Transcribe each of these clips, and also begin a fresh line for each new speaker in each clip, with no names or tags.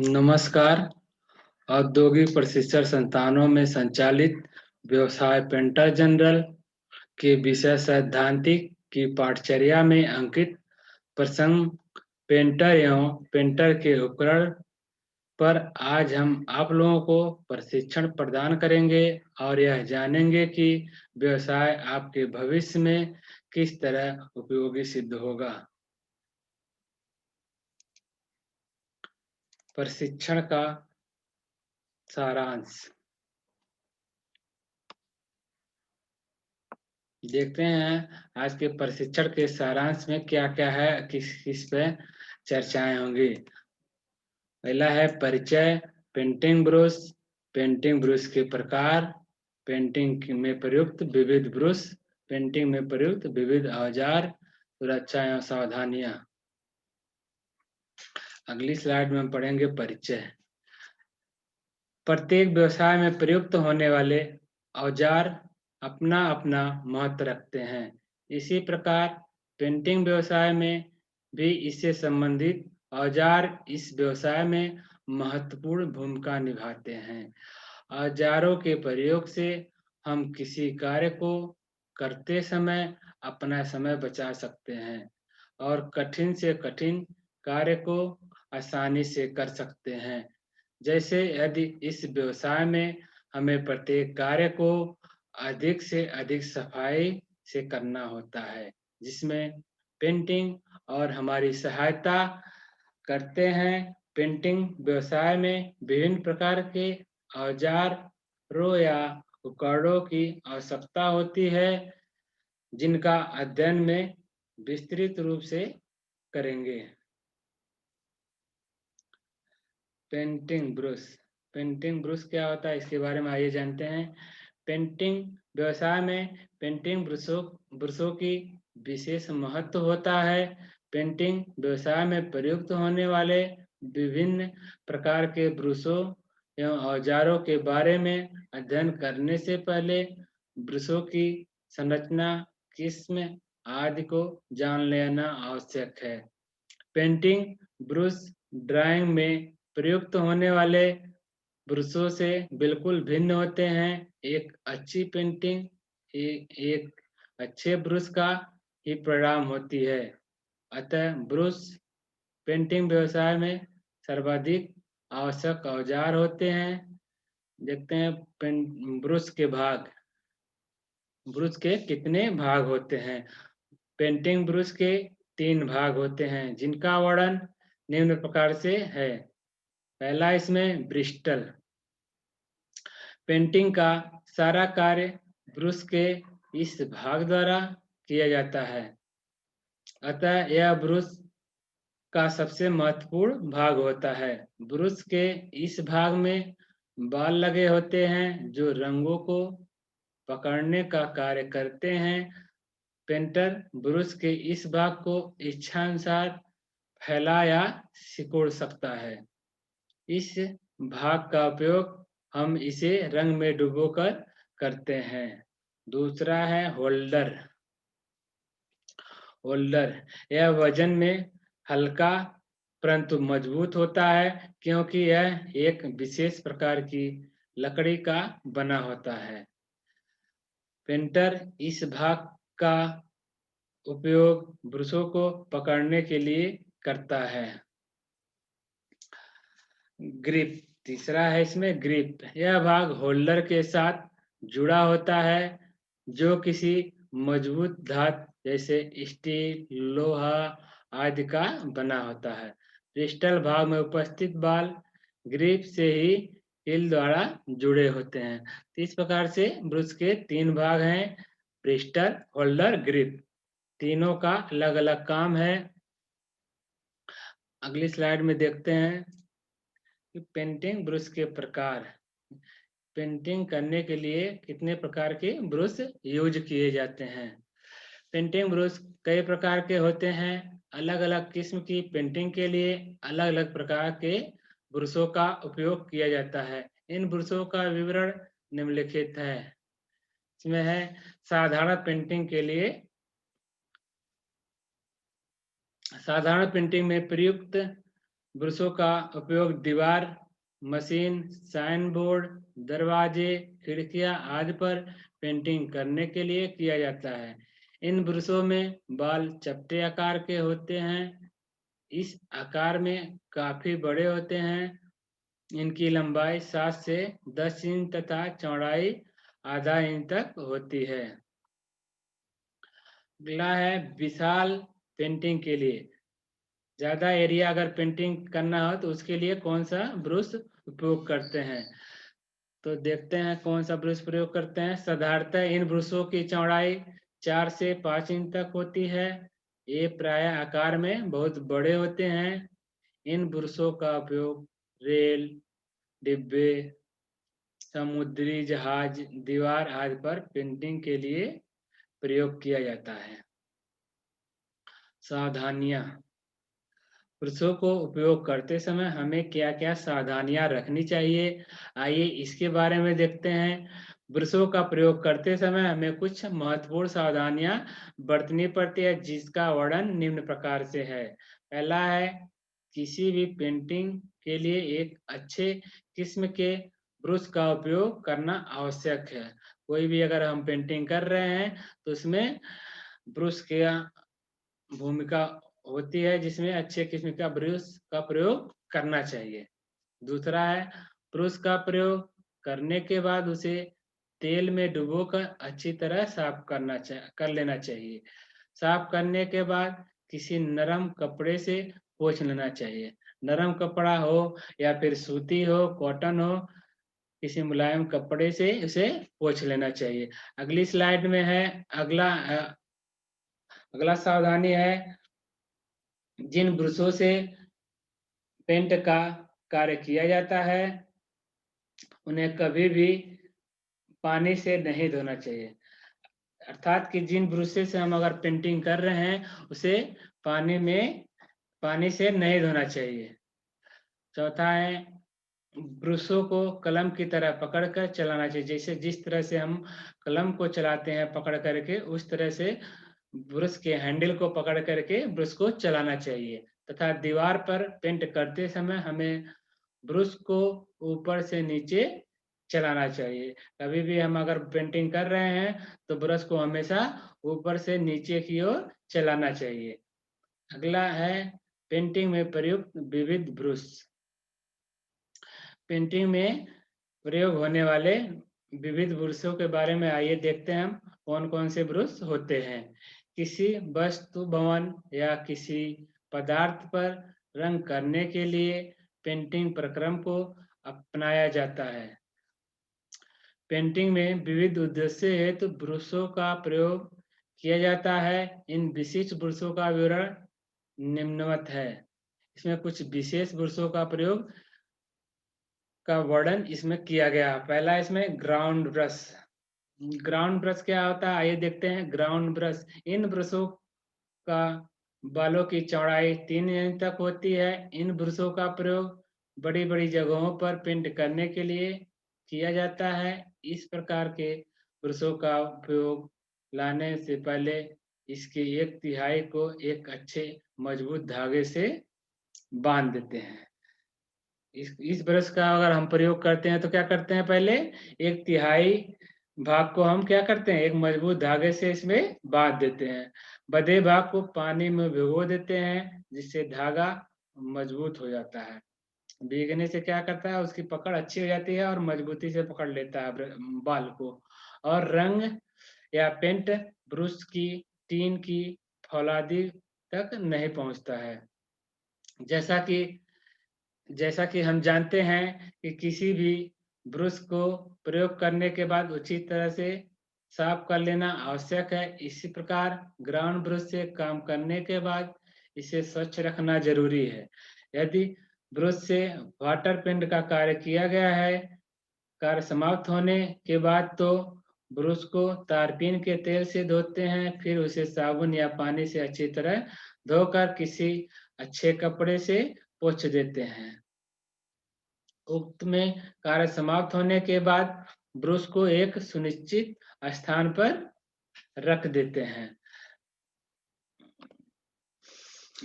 नमस्कार। औद्योगिक प्रशिक्षण संस्थानों में संचालित व्यवसाय पेंटर जनरल के विषय सैद्धांतिक की पाठचर्या में अंकित प्रसंग पेंटर एवं पेंटर के उपकरण पर आज हम आप लोगों को प्रशिक्षण प्रदान करेंगे और यह जानेंगे कि व्यवसाय आपके भविष्य में किस तरह उपयोगी सिद्ध होगा। प्रशिक्षण का सारांश देखते हैं। आज के प्रशिक्षण के सारांश में क्या क्या है, किस किस पे चर्चाएं होंगी। पहला है परिचय, पेंटिंग ब्रश, पेंटिंग ब्रश के प्रकार, पेंटिंग में प्रयुक्त विविध ब्रश, पेंटिंग में प्रयुक्त विविध औजार, सुरक्षा एवं सावधानियां। अगली स्लाइड में हम पढ़ेंगे परिचय। प्रत्येक व्यवसाय में प्रयुक्त होने वाले औजार अपना अपना महत्व रखते हैं। इसी प्रकार पेंटिंग व्यवसाय में भी इससे संबंधित औजार इस व्यवसाय में महत्वपूर्ण भूमिका निभाते हैं। औजारों के प्रयोग से हम किसी कार्य को करते समय अपना समय बचा सकते हैं और कठिन से कठिन कार्य को आसानी से कर सकते हैं। जैसे यदि इस व्यवसाय में हमें प्रत्येक कार्य को अधिक से अधिक सफाई से करना होता है, जिसमें पेंटिंग और हमारी सहायता करते हैं। पेंटिंग व्यवसाय में विभिन्न प्रकार के औजारों या उपकरणों की आवश्यकता होती है, जिनका अध्ययन में विस्तृत रूप से करेंगे। पेंटिंग ब्रश, पेंटिंग ब्रश क्या होता है इसके बारे में आइए जानते हैं। पेंटिंग व्यवसाय में पेंटिंग ब्रशों की विशेष महत्व होता है। पेंटिंग व्यवसाय में प्रयुक्त होने वाले विभिन्न प्रकार के ब्रशों एवं औजारों के बारे में अध्ययन करने से पहले ब्रशों की संरचना, किस्म आदि को जान लेना आवश्यक है। पेंटिंग ब्रश ड्राइंग में प्रयुक्त होने वाले ब्रशों से बिल्कुल भिन्न होते हैं। एक अच्छी पेंटिंग एक अच्छे ब्रश का ही परिणाम होती है। अतः ब्रश पेंटिंग व्यवसाय में सर्वाधिक आवश्यक औजार होते हैं। देखते हैं ब्रश के भाग। ब्रश के कितने भाग होते हैं। पेंटिंग ब्रश के 3 भाग होते हैं, जिनका वर्णन निम्न प्रकार से है। पहला इसमें ब्रिस्टल। पेंटिंग का सारा कार्य ब्रश के इस भाग द्वारा किया जाता है, अतः यह ब्रश का सबसे महत्वपूर्ण भाग होता है। ब्रश के इस भाग में बाल लगे होते हैं जो रंगों को पकड़ने का कार्य करते हैं। पेंटर ब्रश के इस भाग को इच्छानुसार फैला या सिकोड़ सकता है। इस भाग का उपयोग हम इसे रंग में डुबोकर करते हैं। दूसरा है होल्डर। होल्डर यह वजन में हल्का परंतु मजबूत होता है, क्योंकि यह एक विशेष प्रकार की लकड़ी का बना होता है। पेंटर इस भाग का उपयोग ब्रशों को पकड़ने के लिए करता है। ग्रिप तीसरा है इसमें ग्रिप। यह भाग होल्डर के साथ जुड़ा होता है, जो किसी मजबूत धातु जैसे स्टील, लोहा आदि का बना होता है। क्रिस्टल भाग में उपस्थित बाल ग्रिप से ही हील द्वारा जुड़े होते हैं। इस प्रकार से ब्रश के 3 भाग हैं, क्रिस्टल, होल्डर, ग्रिप। तीनों का अलग अलग काम है। अगली स्लाइड में देखते हैं कि पेंटिंग ब्रश के प्रकार। पेंटिंग करने के लिए कितने प्रकार के ब्रश यूज किए जाते हैं। पेंटिंग ब्रश कई प्रकार के होते हैं। अलग अलग किस्म की पेंटिंग के लिए अलग अलग प्रकार के ब्रशों का उपयोग किया जाता है। इन ब्रशों का विवरण निम्नलिखित है। इसमें है साधारण पेंटिंग के लिए साधारण पेंटिंग में प्रयुक्त ब्रशों का उपयोग दीवार, मशीन, साइन बोर्ड, दरवाजे, खिड़कियां आदि पर पेंटिंग करने के लिए किया जाता है। इन ब्रशों में बाल चपटे आकार के होते हैं। इस आकार में काफी बड़े होते हैं। इनकी लंबाई 7 से 10 इंच तथा चौड़ाई आधा इंच तक होती है। अगला है विशाल पेंटिंग के लिए। ज्यादा एरिया अगर पेंटिंग करना हो तो उसके लिए कौन सा ब्रश उपयोग करते हैं? तो देखते हैं कौन सा ब्रश प्रयोग करते हैं। साधारणतः इन ब्रशों की चौड़ाई 4 से 5 इंच तक होती है। ये प्राय आकार में बहुत बड़े होते हैं। इन ब्रशों का उपयोग रेल, डिब्बे, समुद्री जहाज, दीवार आदि पर पेंटिंग के लिए प्रयोग किया जाता है। सावधानियां। ब्रशों को उपयोग करते समय हमें क्या-क्या सावधानियां रखनी चाहिए, आइए इसके बारे में देखते हैं। ब्रशों का प्रयोग करते समय हमें कुछ महत्वपूर्ण सावधानियां बरतनी पड़ती है, जिसका वर्णन निम्न प्रकार से है। पहला है, किसी भी पेंटिंग के लिए एक अच्छे किस्म के ब्रश का उपयोग करना आवश्यक है। कोई भी अगर हम पेंटिंग कर रहे हैं तो उसमें ब्रश की भूमिका होती है, जिसमें अच्छे किस्म का ब्रश का प्रयोग करना चाहिए। दूसरा है, ब्रश का प्रयोग करने के बाद उसे तेल में डुबोकर अच्छी तरह साफ कर लेना चाहिए। साफ करने के बाद किसी नरम कपड़े से पोंछ लेना चाहिए। नरम कपड़ा हो या फिर सूती हो, कॉटन हो, किसी मुलायम कपड़े से उसे पोंछ लेना चाहिए। अगली स्लाइड में है, अगला सावधानी है, जिन ब्रशों से पेंट का कार्य किया जाता है उन्हें कभी भी पानी से नहीं धोना चाहिए। अर्थात कि जिन ब्रशों से हम अगर पेंटिंग कर रहे हैं उसे पानी से नहीं धोना चाहिए। चौथा है, ब्रशों को कलम की तरह पकड़कर चलाना चाहिए। जैसे जिस तरह से हम कलम को चलाते हैं पकड़ करके, उस तरह से ब्रश के हैंडल को पकड़ करके ब्रश को चलाना चाहिए। तथा दीवार पर पेंट करते समय हमें ब्रश को ऊपर से नीचे चलाना चाहिए। कभी भी हम अगर पेंटिंग कर रहे हैं तो ब्रश को हमेशा ऊपर से नीचे की ओर चलाना चाहिए। अगला है, पेंटिंग में प्रयुक्त विविध ब्रश। पेंटिंग में प्रयोग होने वाले विविध ब्रशों के बारे में आइए देखते हैं हम कौन कौन से ब्रश होते हैं। किसी वस्तु, भवन या किसी पदार्थ पर रंग करने के लिए पेंटिंग प्रक्रम को अपनाया जाता है। पेंटिंग में विविध उद्देश्य हेतु ब्रशों का प्रयोग किया जाता है। इन विशिष्ट ब्रशों का विवरण निम्नवत है। इसमें कुछ विशेष ब्रशों का प्रयोग का वर्णन इसमें किया गया। पहला इसमें ग्राउंड ब्रश। ग्राउंड ब्रश क्या होता है, आइए देखते हैं। ग्राउंड ब्रश, इन ब्रशों का बालों की चौड़ाई 3 इंच तक होती है। इन ब्रशों का प्रयोग बड़ी बड़ी जगहों पर पेंट करने के लिए किया जाता है। इस प्रकार के ब्रशों का उपयोग लाने से पहले इसकी 1/3 को एक अच्छे मजबूत धागे से बांध देते हैं। इस ब्रश का अगर हम प्रयोग करते हैं तो क्या करते हैं, पहले 1/3 भाग को हम क्या करते हैं, एक मजबूत धागे से इसमें बांध देते हैं। बंधे भाग को पानी में भिगो देते हैं, जिससे धागा मजबूत हो जाता है। भीगने से क्या करता है, उसकी पकड़ अच्छी हो जाती है और मजबूती से पकड़ लेता है बाल को। और रंग या पेंट ब्रश की टीन की फौलादी तक नहीं पहुंचता है। जैसा कि हम जानते हैं कि किसी भी ब्रश को प्रयोग करने के बाद उचित तरह से साफ कर लेना आवश्यक है। इसी प्रकार ग्राउंड ब्रश से काम करने के बाद इसे स्वच्छ रखना जरूरी है। यदि ब्रश से वाटर पेंट का कार्य किया गया है, कार्य समाप्त होने के बाद तो ब्रश को तारपीन के तेल से धोते हैं, फिर उसे साबुन या पानी से अच्छी तरह धोकर किसी अच्छे कपड़े से पोंछ देते हैं। उक्त में कार्य समाप्त होने के बाद ब्रश को एक सुनिश्चित स्थान पर रख देते हैं।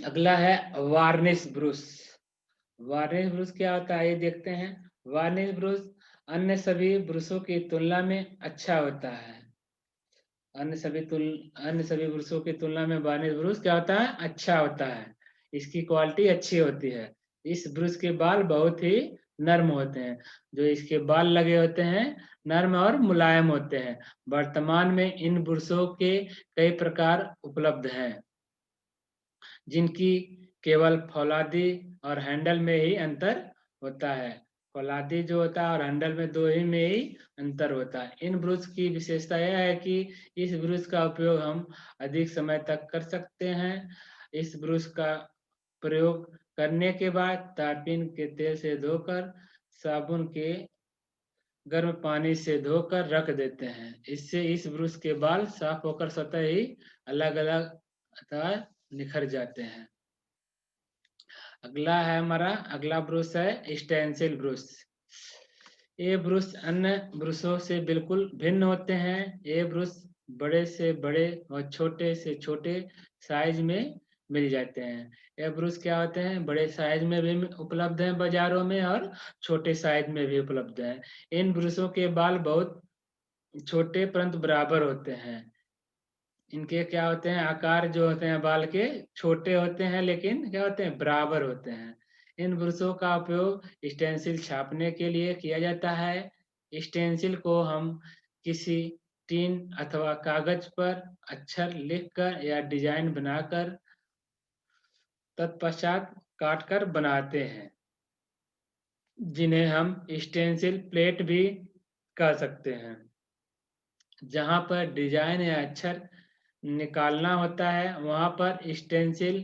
अगला है वार्निश ब्रश। वार्निश ब्रश क्या होता है ये देखते हैं। वार्निश ब्रश अन्य सभी ब्रशों की तुलना में अच्छा होता है। अन्य सभी ब्रशों की तुलना में वार्निश ब्रश क्या होता है, अच्छा होता है। इसकी क्वालिटी अच्छी होती है। इस ब्रश के बाल बहुत ही नर्म होते हैं। जो इसके बाल लगे होते हैं नर्म और मुलायम होते हैं। वर्तमान में इन ब्रशों के कई प्रकार उपलब्ध हैं, जिनकी केवल फौलादी और हैंडल में ही अंतर होता है। फौलादी जो होता है और हैंडल में दो ही में ही अंतर होता है। इन ब्रश की विशेषता यह है कि इस ब्रश का उपयोग हम अधिक समय तक कर सकते हैं। इस ब्रश का प्रयोग करने के बाद तारपीन के तेल से धोकर साबुन के गर्म पानी से धोकर रख देते हैं। इससे इस ब्रश के बाल साफ होकर स्वतः ही अलग अलग अथवा निखर जाते हैं। अगला है हमारा अगला ब्रश है स्टेंसिल ब्रश। ये ब्रश अन्य ब्रशों से बिल्कुल भिन्न होते हैं। ये ब्रश बड़े से बड़े और छोटे से छोटे साइज में मिल जाते हैं। ये ब्रश क्या होते हैं, बड़े साइज में भी उपलब्ध हैं बाजारों में और छोटे साइज में भी उपलब्ध हैं। इन ब्रशों के बाल बहुत छोटे परंतु बराबर होते हैं। इनके क्या होते हैं, आकार जो होते हैं बाल के छोटे होते हैं, लेकिन क्या होते हैं, बराबर होते हैं। इन ब्रशों का उपयोग स्टेंसिल छापने के लिए किया जाता है। स्टेंसिल को हम किसी टीन अथवा कागज पर अक्षर लिखकर या डिजाइन बनाकर तत्पश्चात काटकर बनाते हैं, जिन्हें हम स्टेंसिल प्लेट भी कह सकते हैं। जहां पर डिजाइन या अक्षर निकालना होता है वहां पर स्टेंसिल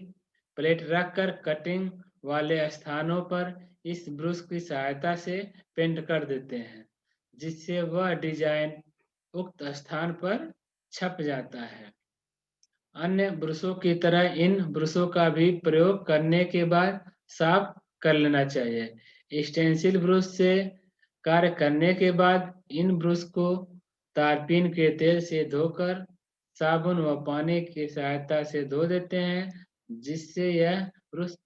प्लेट रखकर कटिंग वाले स्थानों पर इस ब्रश की सहायता से पेंट कर देते हैं, जिससे वह डिजाइन उक्त स्थान पर छप जाता है। अन्य ब्रशों की तरह इन ब्रशों का भी प्रयोग करने के बाद साफ कर लेना चाहिए। स्टेंसिल ब्रश से कार्य करने के बाद इन ब्रश को तारपीन के तेल से धोकर साबुन व पानी की सहायता से धो देते हैं, जिससे यह ब्रश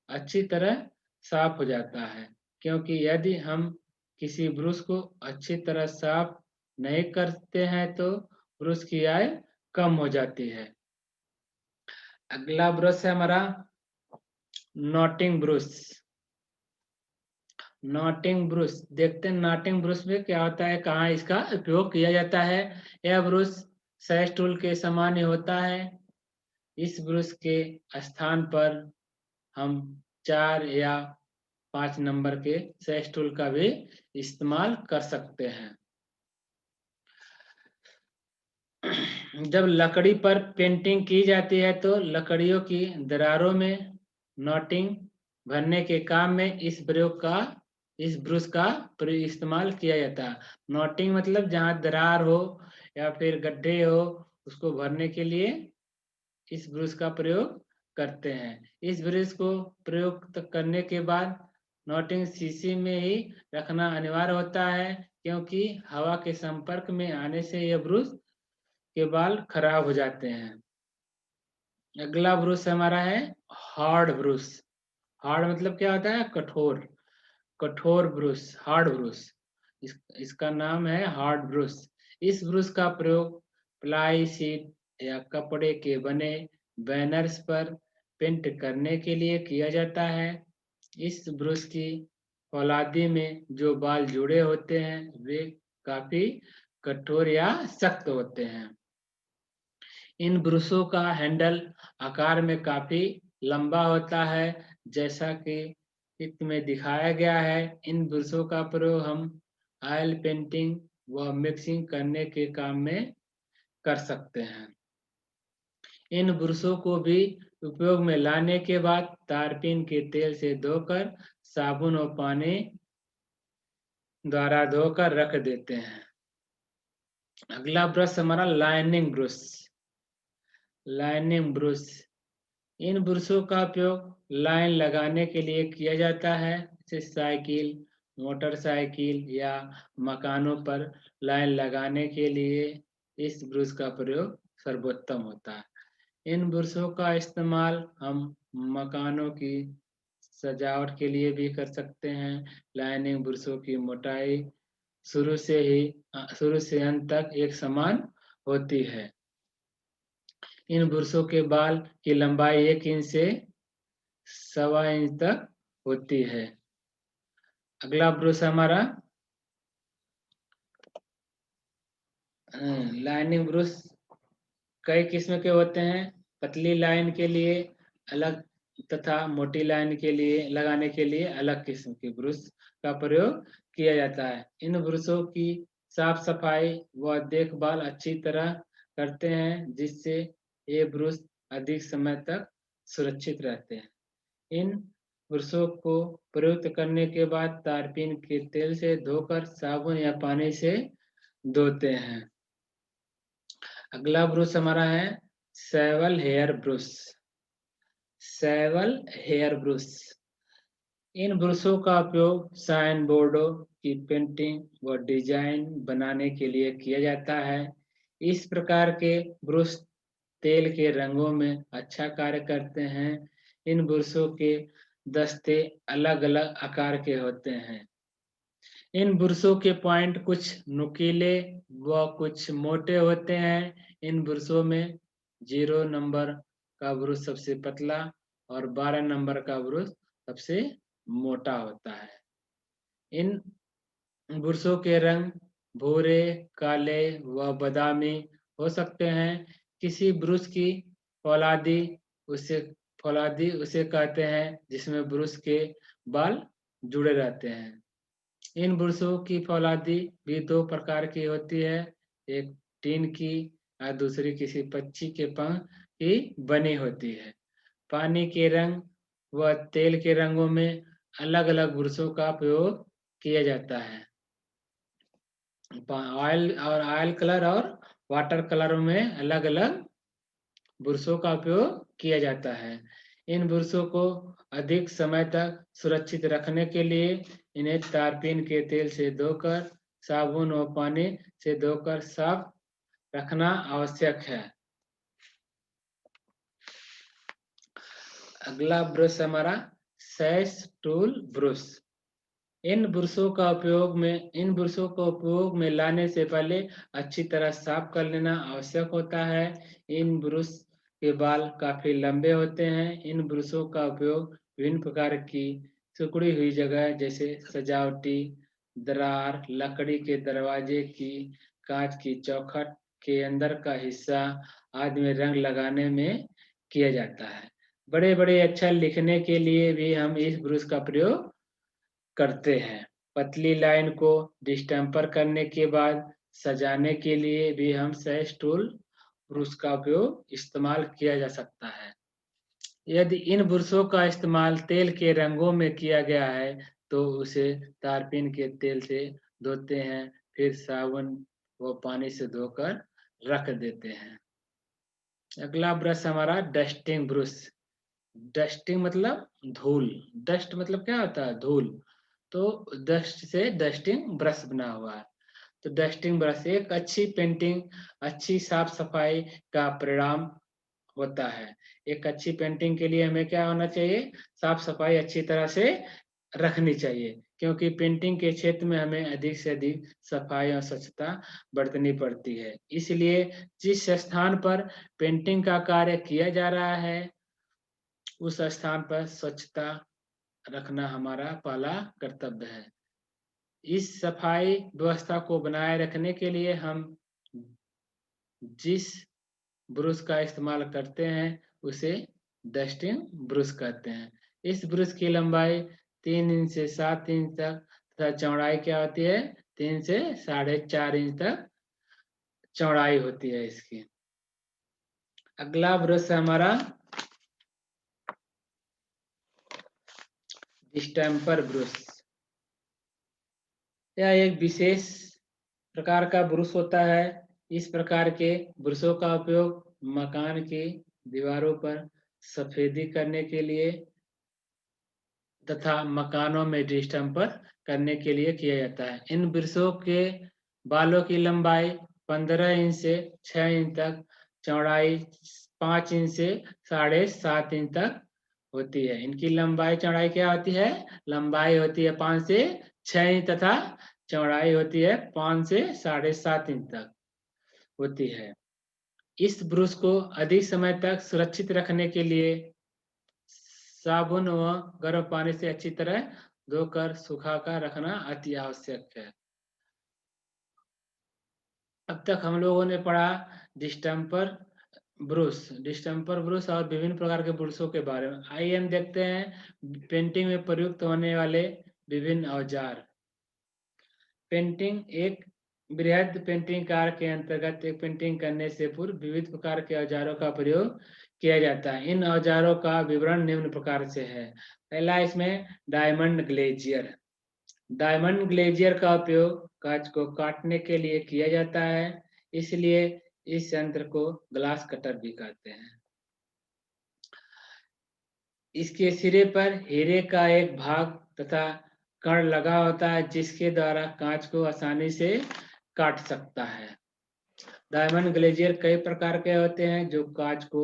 अच्छी तरह साफ हो जाता है। क्योंकि यदि हम किसी ब्रश को अच्छी तरह साफ नहीं करते हैं तो ब्रश की आय कम हो जाती है। अगला ब्रश है हमारा नॉटिंग ब्रश। नॉटिंग ब्रश देखते हैं, नॉटिंग ब्रश में क्या होता है, कहाँ इसका उपयोग किया जाता है। यह ब्रश सैश टूल के समान ही होता है। इस ब्रश के स्थान पर हम 4 या 5 नंबर के सैश टूल का भी इस्तेमाल कर सकते हैं। जब लकड़ी पर पेंटिंग की जाती है तो लकड़ियों की दरारों में नॉटिंग भरने के काम में इस ब्रश का इस्तेमाल किया जाता है। नॉटिंग मतलब जहाँ दरार हो या फिर गड्ढे हो, उसको भरने के लिए इस ब्रश का प्रयोग करते हैं। इस ब्रश को प्रयोग करने के बाद नॉटिंग शीशी में ही रखना अनिवार्य होता है, क्योंकि हवा के संपर्क में आने से यह ब्रश के बाल खराब हो जाते हैं। अगला ब्रश हमारा है हार्ड ब्रश। हार्ड मतलब क्या होता है, कठोर। कठोर ब्रश, हार्ड ब्रश। इसका नाम है हार्ड ब्रश। इस ब्रश का प्रयोग प्लाई शीट या कपड़े के बने बैनर्स पर पेंट करने के लिए किया जाता है। इस ब्रश की फौलादी में जो बाल जुड़े होते हैं वे काफी कठोर या सख्त होते हैं। इन ब्रशों का हैंडल आकार में काफी लंबा होता है, जैसा कि चित्र में दिखाया गया है। इन ब्रशों का प्रयोग हम ऑयल पेंटिंग व मिक्सिंग करने के काम में कर सकते हैं। इन ब्रशों को भी उपयोग में लाने के बाद तारपीन के तेल से धोकर साबुन और पानी द्वारा धोकर रख देते हैं। अगला ब्रश हमारा लाइनिंग ब्रश। लाइनिंग ब्रश, इन ब्रशों का उपयोग लाइन लगाने के लिए किया जाता है, जैसे साइकिल, मोटरसाइकिल या मकानों पर लाइन लगाने के लिए इस ब्रश का प्रयोग सर्वोत्तम होता है। इन ब्रशों का इस्तेमाल हम मकानों की सजावट के लिए भी कर सकते हैं। लाइनिंग ब्रशों की मोटाई शुरू से अंत तक एक समान होती है। इन ब्रशों के बाल की लंबाई 1 इंच से 1.25 इंच तक होती है। अगला ब्रश हमारा लाइनिंग ब्रश कई किस्म के होते हैं। पतली लाइन के लिए अलग तथा मोटी लाइन के लिए लगाने के लिए अलग किस्म के ब्रश का प्रयोग किया जाता है। इन ब्रशों की साफ सफाई व देखभाल अच्छी तरह करते हैं, जिससे ये ब्रश अधिक समय तक सुरक्षित रहते हैं। इन ब्रशों को प्रयुक्त करने के बाद तारपीन के तेल से धोकर साबुन या पानी से धोते हैं। अगला ब्रश हमारा है Sahiwal hair brush. Sahiwal hair brush, इन ब्रशों का उपयोग साइन बोर्डों की पेंटिंग व डिजाइन बनाने के लिए किया जाता है। इस प्रकार के ब्रश तेल के रंगों में अच्छा कार्य करते हैं। इन ब्रशों के दस्ते अलग-अलग आकार के होते हैं। इन ब्रशों के पॉइंट कुछ नुकीले व कुछ मोटे होते हैं। इन ब्रशों में 0 नंबर का ब्रश सबसे पतला और 12 नंबर का ब्रश सबसे मोटा होता है। इन ब्रशों के रंग भूरे, काले व बादामी हो सकते हैं। किसी ब्रश की फौलादी उसे कहते हैं जिसमें ब्रश के बाल जुड़े रहते हैं। इन ब्रशों की फौलादी भी 2 प्रकार की होती है, एक टीन की और दूसरी किसी पक्षी के पंख की बनी होती है। पानी के रंग व तेल के रंगों में अलग-अलग ब्रशों का प्रयोग किया जाता है। ऑयल कलर और वाटर कलर में अलग-अलग ब्रशों का उपयोग किया जाता है। इन ब्रशों को अधिक समय तक सुरक्षित रखने के लिए इन्हें तारपीन के तेल से धोकर साबुन और पानी से धोकर साफ रखना आवश्यक है। अगला ब्रश हमारा सैश टूल ब्रश। इन ब्रशों को उपयोग में लाने से पहले अच्छी तरह साफ कर लेना आवश्यक होता है। इन ब्रश के बाल काफी लंबे होते हैं। इन ब्रशों का उपयोग विभिन्न प्रकार की सिकुड़ी हुई जगह जैसे सजावटी दरार, लकड़ी के दरवाजे की, कांच की चौखट के अंदर का हिस्सा आदि में रंग लगाने में किया जाता है। बड़े-बड़े अक्षर लिखने के लिए भी हम इस ब्रश का प्रयोग करते हैं। पतली लाइन को डिस्टेम्पर करने के बाद सजाने के लिए भी हम सैश टूल ब्रश का उपयोग इस्तेमाल किया जा सकता है। यदि इन ब्रशों का इस्तेमाल तेल के रंगों में किया गया है, तो उसे तारपीन के तेल से धोते हैं, फिर साबुन व पानी से धोकर रख देते हैं। अगला ब्रश हमारा डस्टिंग ब्रश। डस्टिंग मतलब धूल, डस्ट मतलब क्या होता है? धूल। तो डस्ट से डस्टिंग ब्रश बना हुआ है। तो डस्टिंग ब्रश एक अच्छी पेंटिंग, अच्छी साफ सफाई का परिणाम होता है। एक अच्छी पेंटिंग के लिए हमें क्या होना चाहिए? साफ सफाई अच्छी तरह से रखनी चाहिए, क्योंकि पेंटिंग के क्षेत्र में हमें अधिक से अधिक सफाई और स्वच्छता बरतनी पड़ती है। इसलिए जिस स्थान पर पेंटिंग का कार्य किया जा रहा है, उस स्थान पर स्वच्छता रखना हमारा पहला कर्तव्य है। इस सफाई व्यवस्था को बनाए रखने के लिए हम जिस ब्रश का इस्तेमाल करते हैं, उसे डस्टिंग ब्रश कहते हैं। इस ब्रश की लंबाई 3 इंच से 7 इंच तक तथा चौड़ाई क्या होती है? 3 से 4.5 इंच तक चौड़ाई होती है इसकी। अगला ब्रश हमारा डिस्टेम्पर ब्रश। यह एक विशेष प्रकार का ब्रश होता है। इस प्रकार के ब्रशों का उपयोग मकान की दीवारों पर सफेदी करने के लिए तथा मकानों में डिस्टेम्पर करने के लिए किया जाता है। इन ब्रशों के बालों की लंबाई 15 इंच से 6 इंच तक, चौड़ाई 5 इंच से 7.5 इंच तक होती है। इनकी लंबाई चौड़ाई क्या होती है? लंबाई होती है 5 से 6 इंच तथा चौड़ाई होती है 5 से 7.5 इंच तक होती है। इस ब्रश को अधिक समय तक सुरक्षित रखने के लिए साबुन व गर्म पानी से अच्छी तरह धोकर सुखाकर रखना अति आवश्यक है। अब तक हम लोगों ने पढ़ा डिस्टेम्पर ब्रश और विभिन्न प्रकार के ब्रशों के बारे में। आइए हम देखते हैं पेंटिंग में प्रयुक्त होने वाले विभिन्न औजार। पेंटिंग एक बृहद पेंटिंग कार्य के अंतर्गत एक पेंटिंग करने से पूर्व विविध प्रकार के औजारों का प्रयोग किया जाता है। इन औजारों का विवरण निम्न प्रकार से है। पहला इसमें डायमंड ग्लेजियर। डायमंड ग्लेजियर का उपयोग कांच को काटने के लिए किया जाता है, इसलिए इस यंत्र को ग्लास कटर भी कहते हैं। इसके सिरे पर हीरे का एक भाग तथा कण लगा होता है, जिसके द्वारा कांच को आसानी से काट सकता है। डायमंड ग्लेजियर कई प्रकार के होते हैं जो कांच को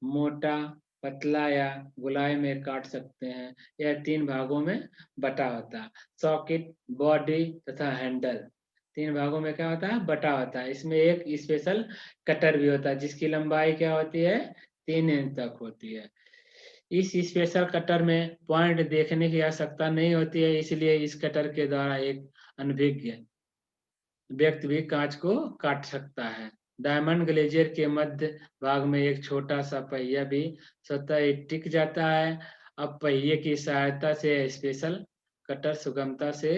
मोटा, पतला या गोलाई में काट सकते हैं। यह 3 भागों में बटा होता है: सॉकेट, बॉडी तथा हैंडल। 3 भागों में क्या होता है? बटा होता है। इसमें एक स्पेशल कटर भी होता है जिसकी लंबाई क्या होती है? 3 इंच तक होती है। इस स्पेशल कटर में पॉइंट देखने की आवश्यकता नहीं होती है, इसलिए इस कटर के द्वारा एक अनभिज्ञ व्यक्ति भी कांच को काट सकता है। डायमंड ग्लेजियर के मध्य भाग में एक छोटा सा पहिया भी स्वतः ही टिक जाता है। अब पहिए की सहायता से स्पेशल कटर सुगमता से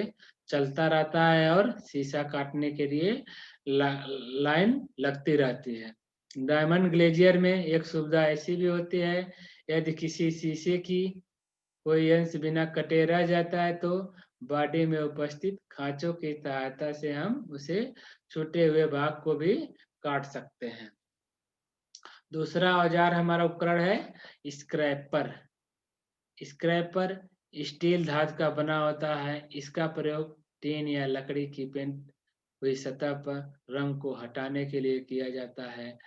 चलता रहता है और शीशा काटने के लिए लाइन लगती रहती है। डायमंड ग्लेजियर में एक सुविधा ऐसी भी होती है, यदि किसी शीशे की कोई अंश बिना कटे रह जाता है तो बॉडी में उपस्थित खांचों की सहायता से हम उसे छूटे हुए भाग को भी काट सकते हैं। दूसरा औजार हमारा उपकरण है स्क्रैपर। स्क्रैपर स्टील धातु का बना होता है। इसका प्रयोग टीन या लकड़ी की पेंट हुई सतह पर रंग को हटाने के लिए किया जाता है।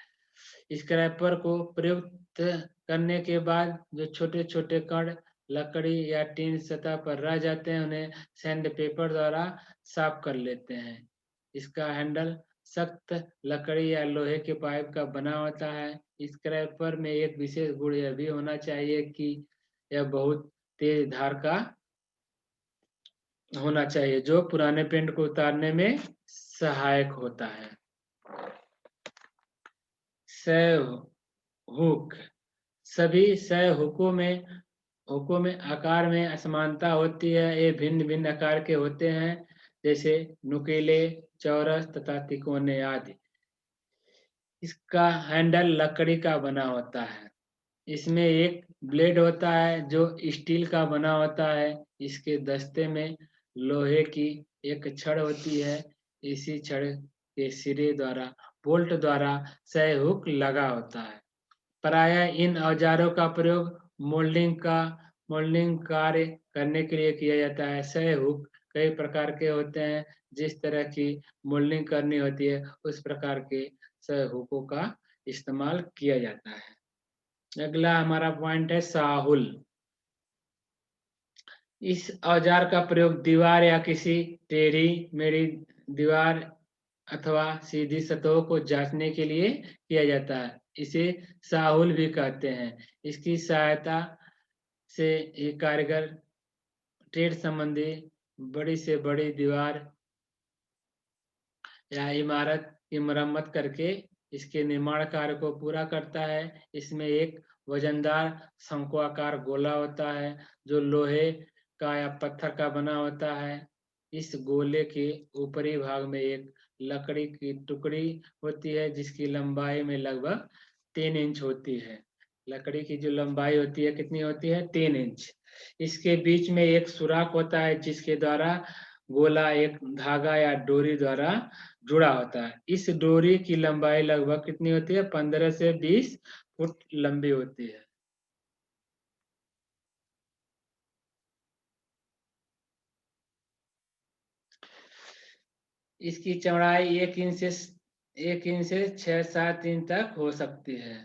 स्क्रैपर को प्रयुक्त करने के बाद जो छोटे छोटे कण लकड़ी या टीन सतह पर रह जाते हैं, उन्हें सैंड पेपर द्वारा साफ कर लेते हैं। इसका हैंडल सख्त लकड़ी या लोहे के पाइप का बना होता है। स्क्रैपर में एक विशेष गुण यह भी होना चाहिए कि यह बहुत तेज धार का होना चाहिए, जो पुराने पेंट को उतारने में सहायक होता है। सह हुक। सभी सह हुकों में आकार में असमानता होती है। ये भिन्न भिन्न आकार के होते हैं, जैसे नुकीले, चौरस तथा तिकोने आदि। इसका हैंडल लकड़ी का बना होता है। इसमें एक ब्लेड होता है जो स्टील का बना होता है। इसके दस्ते में लोहे की एक छड़ होती है। इसी छड़ के सिरे द्वारा बोल्ट द्वारा सह हुक लगा होता है। प्रायः इन औजारों का प्रयोग मोल्डिंग कार्य करने के लिए किया जाता है। सह हुक कई प्रकार के होते हैं। जिस तरह की मोल्डिंग करनी होती है, उस प्रकार के सह हुकों का इस्तेमाल किया जाता है। अगला हमारा पॉइंट है साहुल। इस औजार का प्रयोग दीवार या किसी टेढ़ी मेढ़ी दीवार अथवा सीधी सतहों को जांचने के लिए किया जाता है। इसे साहुल भी कहते हैं। इसकी सहायता से ये कारीगर टेढ़ संबंधी बड़ी से बड़ी दीवार या इमारत की मरम्मत करके इसके निर्माण कार्य को पूरा करता है। इसमें एक वजनदार शंक्वाकार गोला होता है जो लोहे का या पत्थर का बना होता है। इस गोले के ऊपरी भाग में एक लकड़ी की टुकड़ी होती है जिसकी लंबाई में लगभग 3 इंच होती है। लकड़ी की जो लंबाई होती है कितनी होती है? 3 इंच। इसके बीच में एक सुराख होता है जिसके द्वारा गोला एक धागा या डोरी द्वारा जुड़ा होता है। इस डोरी की लंबाई लगभग कितनी होती है? 15 से 20 फुट लंबी होती है। इसकी चौड़ाई 1 इंच से 6-7 इंच तक हो सकती है।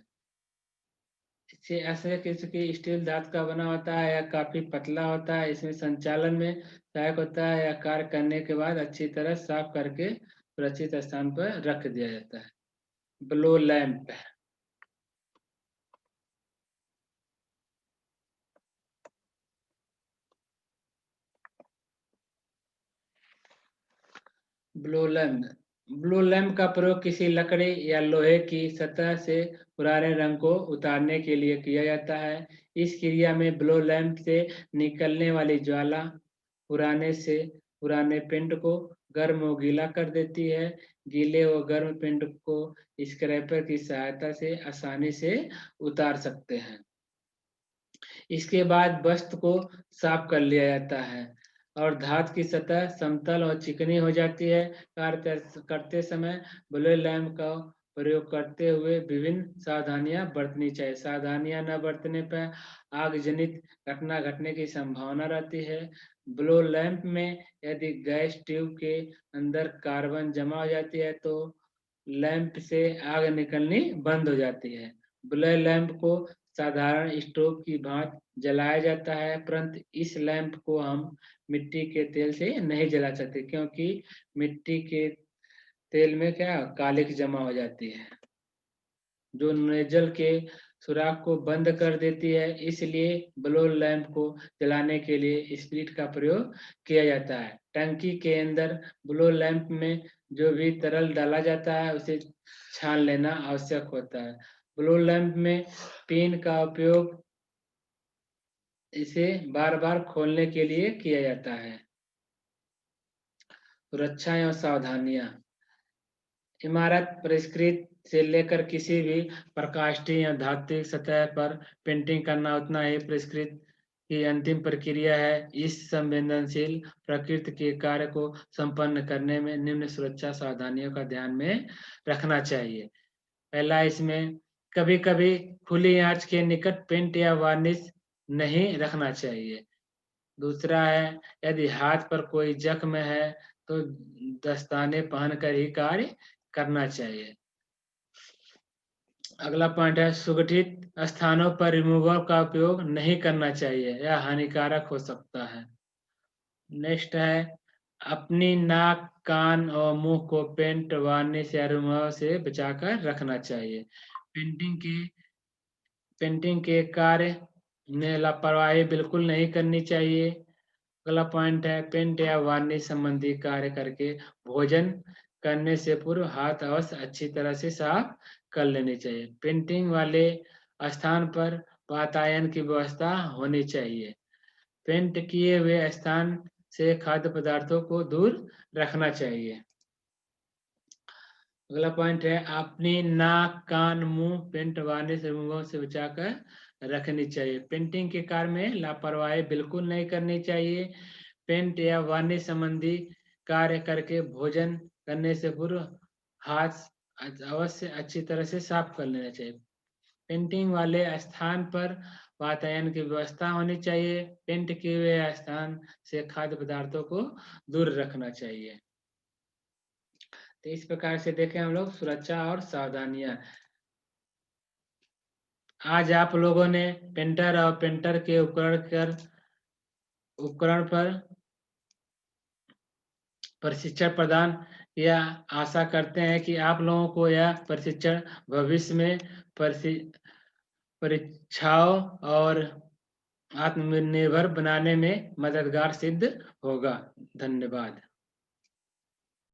ऐसे किसी स्टील धातु का बना होता है या काफी पतला होता है। इसमें संचालन में सहायक होता है या कार्य करने के बाद अच्छी तरह साफ करके सुरक्षित स्थान पर रख दिया जाता है। Blow lamp. Blow lamp. Blow lamp का प्रयोग किसी लकड़ी या लोहे की सतह से पुराने रंग को उतारने के लिए किया जाता है। इस क्रिया में ब्लो लैंप से निकलने वाली ज्वाला पुराने पेंट को गर्म व गीला कर देती है। गीले व गर्म पेंट को स्क्रैपर की सहायता से आसानी से उतार सकते हैं। इसके बाद वस्त्र को साफ कर लिया जाता है और धातु की सतह समतल और चिकनी हो जाती है। कार्य करते समय ब्लो लैंप का प्रयोग करते हुए विभिन्न सावधानियां बरतनी चाहिए। सावधानियां न बरतने पर आगजनित घटना घटने की संभावना रहती है। ब्लो लैंप में यदि गैस ट्यूब के अंदर कार्बन जमा हो जाती है तो लैंप से आग निकलनी बंद हो जाती है। ब्लो लैंप को साधारण स्टोव की भांति जलाया जाता है, परंतु इस लैंप को हम मिट्टी के तेल से नहीं जला सकते क्योंकि मिट्टी के तेल में क्या कालिख जमा हो जाती है जो नोजल के सुराख को बंद कर देती है। इसलिए ब्लो लैंप को जलाने के लिए स्पिरिट का प्रयोग किया जाता है। टंकी के अंदर ब्लो लैंप में जो भी तरल डाला जाता है उसे छान लेना आवश्यक होता है। ब्लो लैंप में पिन का उपयोग इसे बार बार खोलने के लिए किया जाता है। सुरक्षा एवं सावधानियां। इमारत परिष्कृत से लेकर किसी भी प्रकाष्ठीय या धात्विक सतह पर पेंटिंग करना उतना ही परिष्कृत की अंतिम प्रक्रिया है। इस संवेदनशील प्रकृति के कार्य को संपन्न करने में निम्न सुरक्षा सावधानियों का ध्यान में रखना चाहिए। पहला, इसमें कभी कभी खुली आंच के निकट पेंट या वार्निश नहीं रखना चाहिए। दूसरा है, यदि हाथ पर कोई जख्म है तो दस्ताने पहनकर ही कार्य करना चाहिए। अगला पॉइंट है, सुगठित स्थानों पर रिमूवर का उपयोग नहीं करना चाहिए, यह हानिकारक हो सकता है। नेक्स्ट है, अपनी नाक, कान और मुंह को पेंट, वार्निश या रिमूवर से बचाकर रखना चाहिए। पेंटिंग के कार्य में लापरवाही बिल्कुल नहीं करनी चाहिए। अगला पॉइंट है, पेंट या वार्निश संबंधी कार्य करके भोजन करने से पूर्व हाथ अवश्य अच्छी तरह से साफ कर लेने चाहिए। पेंटिंग वाले स्थान पर वातायन की व्यवस्था होनी चाहिए। पेंट किए हुए स्थान से खाद्य पदार्थों को दूर रखना चाहिए। अगला पॉइंट है, अपनी नाक, कान, मुंह पेंट, वार्निश रिमूवर से बचाकर रखनी चाहिए। पेंटिंग के कार्य में लापरवाही बिल्कुल नहीं करनी चाहिए। पेंट या वार्निश संबंधी कार्य करके भोजन करने से पूर्व हाथ अवश्य अच्छी तरह से साफ कर लेना चाहिए। पेंटिंग वाले स्थान पर वातायन की व्यवस्था होनी चाहिए। पेंट किए हुए स्थान से खाद्य पदार्थों को दूर रखना चाहिए। तो इस प्रकार से देखें हम लोग सुरक्षा और सावधानियां। आज आप लोगों ने पेंटर और पेंटर के उपकरण पर प्रशिक्षण प्रदान किया। आशा करते हैं कि आप लोगों को यह प्रशिक्षण भविष्य में परीक्षाओं और आत्मनिर्भर बनाने में मददगार सिद्ध होगा। धन्यवाद।